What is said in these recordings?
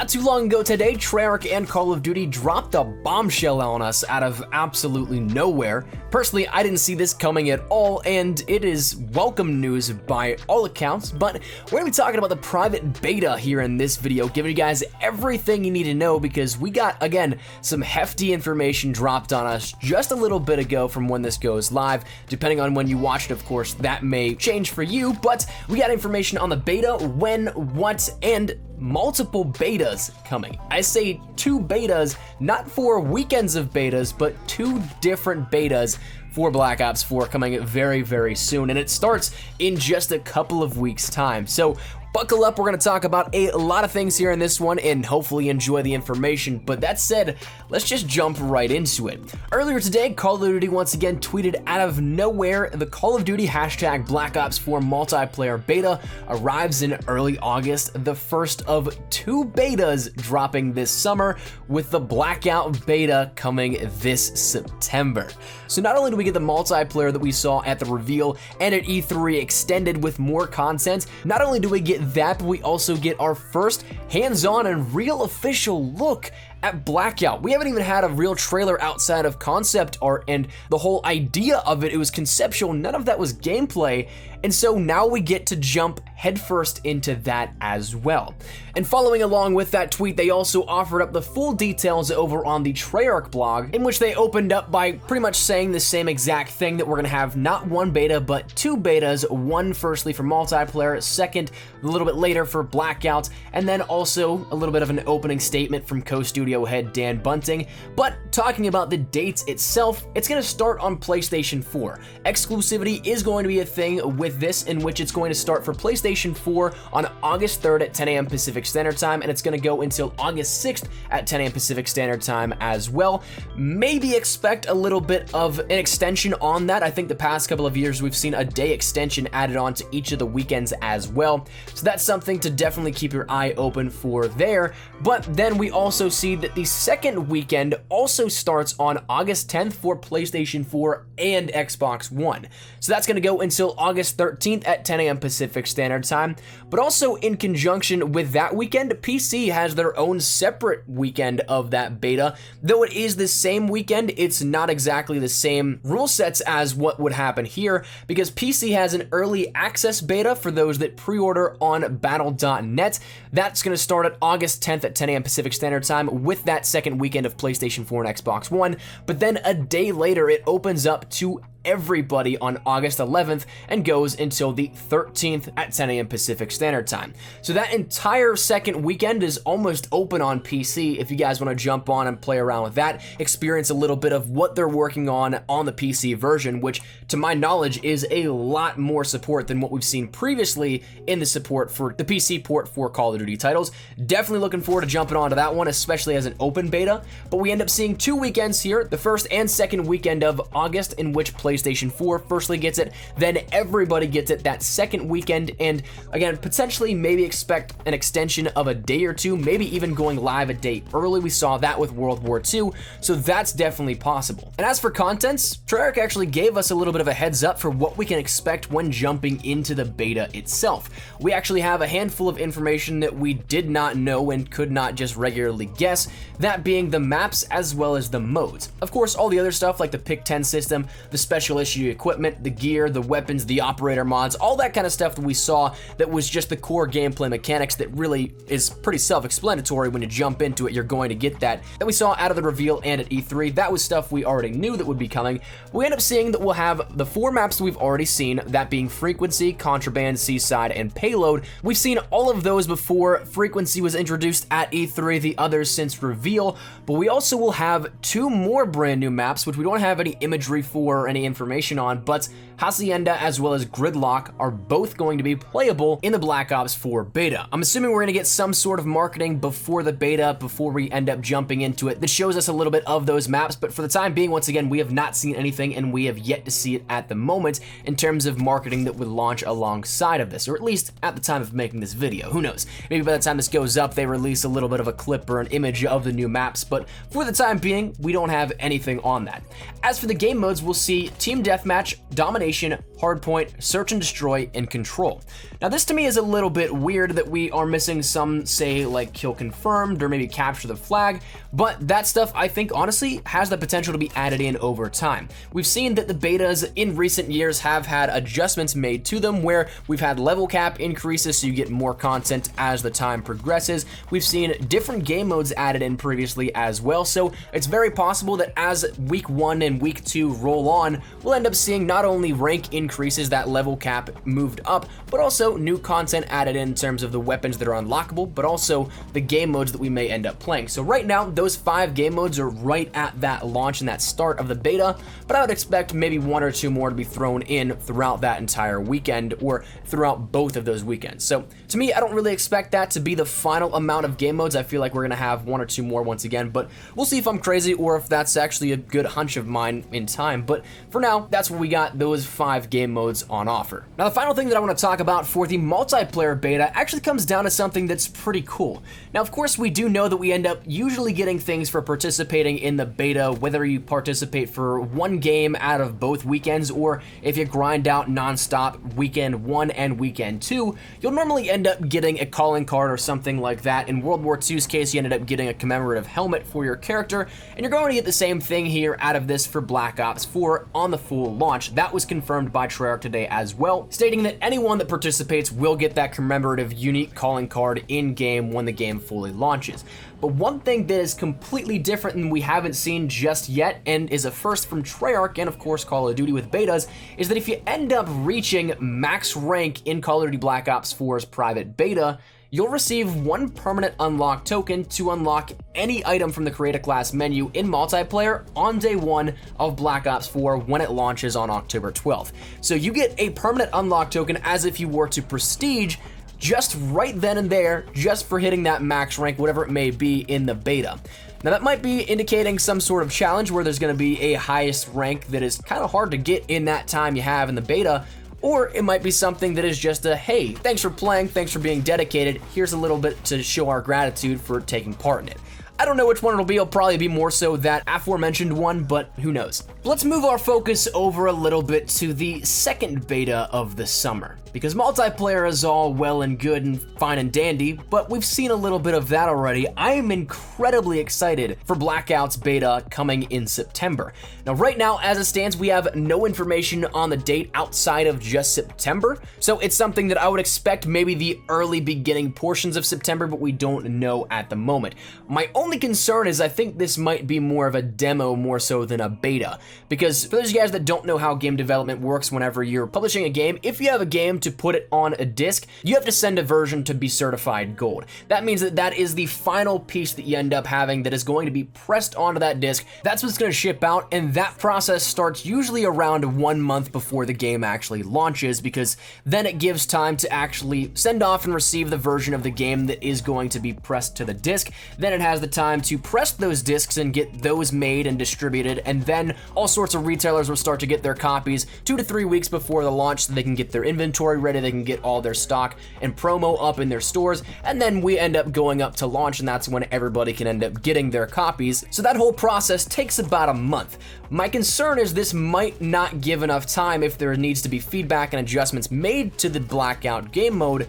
Not too long ago today, Treyarch and Call of Duty dropped a bombshell on us out of absolutely nowhere. Personally, I didn't see this coming at all, and it is welcome news by all accounts, but we're gonna be talking about the private beta here in this video, giving you guys everything you need to know because we got, again, some hefty information dropped on us just a little bit ago from when this goes live. Depending on when you watch it, of course, that may change for you, but we got information on the beta, when, what, and multiple betas coming. I say 2 betas, not 4 weekends of betas, but 2 different betas for Black Ops 4 coming very, very soon, and it starts in just a couple of weeks' time. So buckle up, we're going to talk about a lot of things here in this one and hopefully enjoy the information, but that said, let's just jump right into it. Earlier today, Call of Duty once again tweeted out of nowhere, the Call of Duty hashtag Black Ops 4 multiplayer beta arrives in early August, the first of 2 betas dropping this summer, with the Blackout beta coming this September. So not only do we get the multiplayer that we saw at the reveal and at E3 extended with more content, not only do we get that, but we also get our first hands-on and real official look at Blackout. We haven't even had a real trailer outside of concept art and the whole idea of it. It was conceptual, none of that was gameplay, and so now we get to jump headfirst into that as well. And following along with that tweet, they also offered up the full details over on the Treyarch blog, in which they opened up by pretty much saying the same exact thing, that we're gonna have not 1 beta, but 2 betas, one firstly for multiplayer, second a little bit later for Blackout, and then also a little bit of an opening statement from co-studio head Dan Bunting. But talking about the dates itself, it's gonna start on PlayStation 4. Exclusivity is going to be a thing with this, in which it's going to start for PlayStation 4 on August 3rd at 10 a.m. Pacific Standard Time, and it's going to go until August 6th at 10 a.m. Pacific Standard Time as well. Maybe expect a little bit of an extension on that. I think the past couple of years we've seen a day extension added on to each of the weekends as well, so that's something to definitely keep your eye open for there. But then we also see that the second weekend also starts on August 10th for PlayStation 4 and Xbox One. So that's going to go until August 13th at 10 a.m. Pacific Standard Time. But also in conjunction with that weekend, PC has their own separate weekend of that beta. Though it is the same weekend, it's not exactly the same rule sets as what would happen here, because PC has an early access beta for those that pre-order on battle.net. That's going to start at August 10th at 10 a.m. Pacific Standard Time with that second weekend of PlayStation 4 and Xbox One. But then a day later, it opens up to everybody on August 11th and goes until the 13th at 10 a.m. Pacific Standard Time. So that entire second weekend is almost open on PC if you guys want to jump on and play around with that, experience a little bit of what they're working on the PC version, which to my knowledge is a lot more support than what we've seen previously in the support for the PC port for Call of Duty titles. Definitely looking forward to jumping onto that one, especially as an open beta. But we end up seeing 2 weekends here, the first and second weekend of August, in which PlayStation 4 firstly gets it, then everybody gets it that second weekend, and again, potentially maybe expect an extension of a day or 2, maybe even going live a day early. We saw that with World War II, so that's definitely possible. And as for contents, Treyarch actually gave us a little bit of a heads up for what we can expect when jumping into the beta itself. We actually have a handful of information that we did not know and could not just regularly guess, that being the maps as well as the modes. Of course, all the other stuff like the Pick-10 system, the special issue equipment, the gear, the weapons, the operator mods, all that kind of stuff that we saw that was just the core gameplay mechanics that really is pretty self-explanatory. When you jump into it, you're going to get that we saw out of the reveal and at E3. That was stuff we already knew that would be coming. We end up seeing that we'll have the 4 maps that we've already seen, that being Frequency, Contraband, Seaside, and Payload. We've seen all of those before. Frequency was introduced at E3, the others since reveal, but we also will have 2 more brand new maps, which we don't have any imagery for or any information on, but Hacienda as well as Gridlock are both going to be playable in the Black Ops 4 beta. I'm assuming we're going to get some sort of marketing before the beta, before we end up jumping into it, that shows us a little bit of those maps, but for the time being, once again, we have not seen anything and we have yet to see it at the moment in terms of marketing that would launch alongside of this, or at least at the time of making this video. Who knows? Maybe by the time this goes up, they release a little bit of a clip or an image of the new maps, but for the time being, we don't have anything on that. As for the game modes, we'll see Team Deathmatch, Domination, Domination, Hardpoint, Search and Destroy, and Control. Now this to me is a little bit weird that we are missing some, say, like Kill Confirmed or maybe Capture the Flag, but that stuff I think honestly has the potential to be added in over time. We've seen that the betas in recent years have had adjustments made to them where we've had level cap increases so you get more content as the time progresses. We've seen different game modes added in previously as well, so it's very possible that as week 1 and week 2 roll on, we'll end up seeing not only rank increases, that level cap moved up, but also new content added in terms of the weapons that are unlockable, but also the game modes that we may end up playing. So right now, those 5 game modes are right at that launch and that start of the beta, but I would expect maybe 1 or 2 more to be thrown in throughout that entire weekend or throughout both of those weekends. So to me, I don't really expect that to be the final amount of game modes. I feel like we're gonna have 1 or 2 more once again, but we'll see if I'm crazy or if that's actually a good hunch of mine in time. But for now, that's what we got, those 5 game modes on offer. Now, the final thing that I want to talk about for the multiplayer beta actually comes down to something that's pretty cool. Now, of course, we do know that we end up usually getting things for participating in the beta, whether you participate for 1 game out of both weekends, or if you grind out non-stop weekend 1 and weekend 2, you'll normally end up getting a calling card or something like that. In World War II's case, you ended up getting a commemorative helmet for your character, and you're going to get the same thing here out of this for Black Ops 4 on the full launch. That was confirmed by Treyarch today as well, stating that anyone that participates will get that commemorative unique calling card in-game when the game fully launches. But one thing that is completely different and we haven't seen just yet, and is a first from Treyarch and of course Call of Duty with betas, is that if you end up reaching max rank in Call of Duty Black Ops 4's private beta, you'll receive 1 permanent unlock token to unlock any item from the Create a Class menu in multiplayer on day 1 of Black Ops 4 when it launches on October 12th. So you get a permanent unlock token as if you were to Prestige just right then and there, just for hitting that max rank, whatever it may be in the beta. Now that might be indicating some sort of challenge where there's going to be a highest rank that is kind of hard to get in that time you have in the beta, or it might be something that is just a, hey, thanks for playing, thanks for being dedicated, here's a little bit to show our gratitude for taking part in it. I don't know which one it'll be. It'll probably be more so that aforementioned one, but who knows. Let's move our focus over a little bit to the second beta of the summer, because multiplayer is all well and good and fine and dandy, but we've seen a little bit of that already. I am incredibly excited for Blackout's beta coming in September. Now, right now, as it stands, we have no information on the date outside of just September, so it's something that I would expect maybe the early beginning portions of September, but we don't know at the moment. My only concern is I think this might be more of a demo more so than a beta, because for those of you guys that don't know how game development works whenever you're publishing a game, if you have a game to put it on a disc, you have to send a version to be certified gold. That means that that is the final piece that you end up having that is going to be pressed onto that disc. That's what's going to ship out, and that process starts usually around 1 month before the game actually launches, because then it gives time to actually send off and receive the version of the game that is going to be pressed to the disc. Then it has the time to press those discs and get those made and distributed, and then all sorts of retailers will start to get their copies 2 to 3 weeks before the launch so they can get their inventory ready, they can get all their stock and promo up in their stores, and then we end up going up to launch, and that's when everybody can end up getting their copies. So that whole process takes about a month. My concern is this might not give enough time if there needs to be feedback and adjustments made to the Blackout game mode.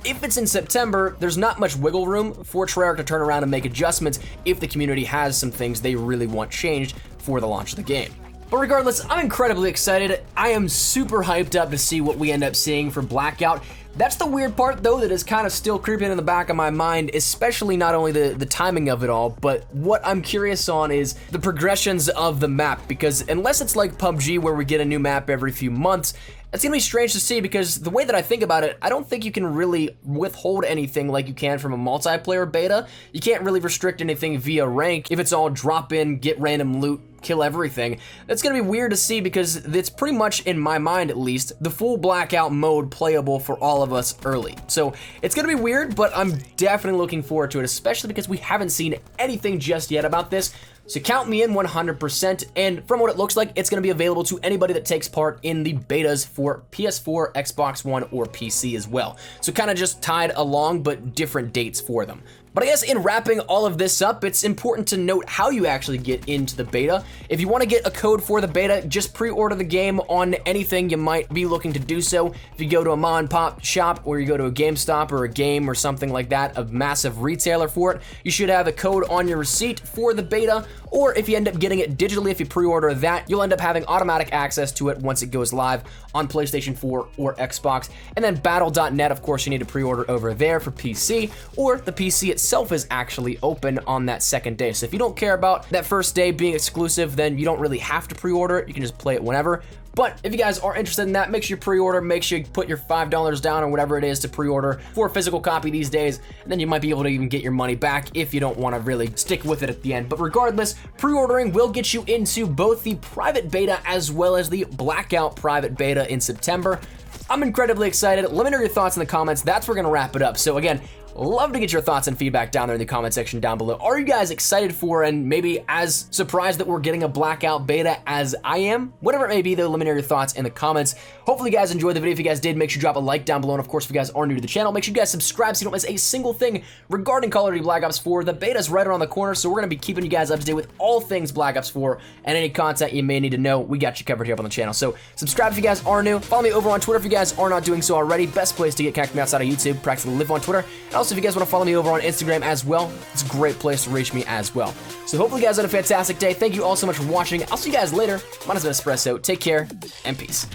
If it's in September, there's not much wiggle room for Treyarch to turn around and make adjustments if the community has some things they really want changed for the launch of the game. But regardless, I'm incredibly excited. I am super hyped up to see what we end up seeing for Blackout. That's the weird part, though, that is kind of still creeping in the back of my mind, especially not only the timing of it all, but what I'm curious on is the progressions of the map, because unless it's like PUBG where we get a new map every few months, it's gonna be strange to see, because the way that I think about it, I don't think you can really withhold anything like you can from a multiplayer beta. You can't really restrict anything via rank if it's all drop in, get random loot, kill everything. That's gonna be weird to see, because it's pretty much, in my mind at least, the full Blackout mode playable for all of us early. So it's gonna be weird, but I'm definitely looking forward to it, especially because we haven't seen anything just yet about this. So count me in 100%, and from what it looks like, it's going to be available to anybody that takes part in the betas for PS4, Xbox One, or PC as well. So kind of just tied along, but different dates for them. But I guess in wrapping all of this up, it's important to note how you actually get into the beta. If you want to get a code for the beta, just pre-order the game on anything you might be looking to do so. If you go to a mom and pop shop, or you go to a GameStop or a Game or something like that, a massive retailer for it, you should have a code on your receipt for the beta. Or if you end up getting it digitally, if you pre-order that, you'll end up having automatic access to it once it goes live on PlayStation 4 or Xbox. And then Battle.net, of course, you need to pre-order over there for PC, or the PC itself is actually open on that second day. So if you don't care about that first day being exclusive, then you don't really have to pre-order it. You can just play it whenever. But if you guys are interested in that, make sure you pre-order, make sure you put your $5 down or whatever it is to pre-order for a physical copy these days, and then you might be able to even get your money back if you don't want to really stick with it at the end. But regardless, pre-ordering will get you into both the private beta as well as the Blackout private beta in September. I'm incredibly excited. Let me know your thoughts in the comments. That's where we're gonna wrap it up. So again, love to get your thoughts and feedback down there in the comment section down below. Are you guys excited for and maybe as surprised that we're getting a Blackout beta as I am? Whatever it may be though, let me know your thoughts in the comments. Hopefully you guys enjoyed the video. If you guys did, make sure you drop a like down below. And of course, if you guys are new to the channel, make sure you guys subscribe so you don't miss a single thing regarding Call of Duty Black Ops 4. The beta's right around the corner, so we're gonna be keeping you guys up to date with all things Black Ops 4 and any content you may need to know. We got you covered here up on the channel. So subscribe if you guys are new. Follow me over on Twitter if you guys are not doing so already. Best place to get connected with me outside of YouTube, practically live on Twitter. And also if you guys want to follow me over on Instagram as well, it's a great place to reach me as well. So hopefully you guys had a fantastic day. Thank you all so much for watching. I'll see you guys later. Mine has been Espresso. Take care and peace.